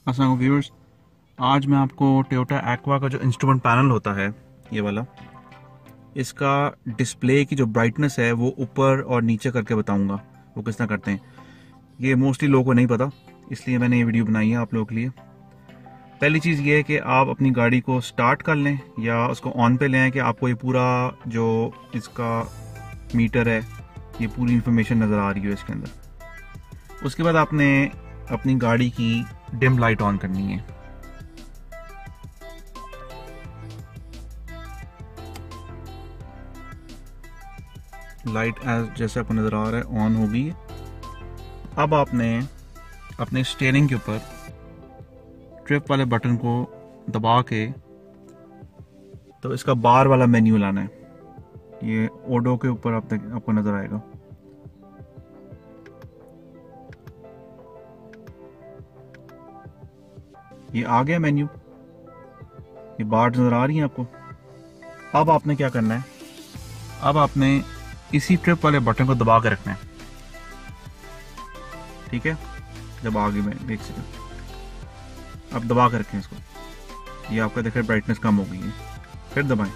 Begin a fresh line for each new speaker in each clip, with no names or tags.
अस्सलाम व्यूअर्स, आज मैं आपको टोयोटा एक्वा का जो इंस्ट्रूमेंट पैनल होता है, ये वाला, इसका डिस्प्ले की जो ब्राइटनेस है वो ऊपर और नीचे करके बताऊंगा वो किस तरह करते हैं। ये मोस्टली लोगों को नहीं पता, इसलिए मैंने ये वीडियो बनाई है आप लोगों के लिए। पहली चीज़ ये है कि आप अपनी गाड़ी को स्टार्ट कर लें या उसको ऑन पे ले आएँ कि आपको ये पूरा जो इसका मीटर है, ये पूरी इंफॉर्मेशन नज़र आ रही है इसके अंदर। उसके बाद आपने अपनी गाड़ी की डिम लाइट ऑन करनी है। लाइट एज जैसे आपको नज़र आ रहा है ऑन हो गई। अब आपने अपने स्टीयरिंग के ऊपर ट्रिप वाले बटन को दबा के तो इसका बार वाला मेन्यू लाना है। ये ओडो के ऊपर आपको नज़र आएगा। ये आ गया मेन्यू, ये बार नज़र आ रही है आपको। अब आपने क्या करना है, अब आपने इसी ट्रिप वाले बटन को दबा के रखना है। ठीक है, जब आगे में देख सकें, अब दबा के रखें इसको। ये आपका देखिए ब्राइटनेस कम हो गई है, फिर दबाएं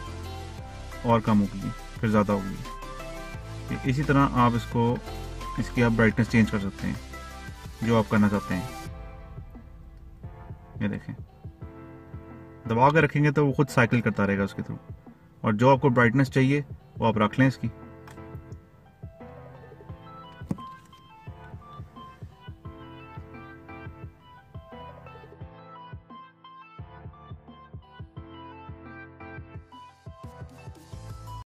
और कम हो गई है, फिर ज़्यादा हो गई है। इसी तरह आप इसकी आप ब्राइटनेस चेंज कर सकते हैं जो आप करना चाहते हैं। ये देखें, दबा के रखेंगे तो वो खुद साइकिल करता रहेगा उसके थ्रू, और जो आपको ब्राइटनेस चाहिए वो आप रख लें इसकी।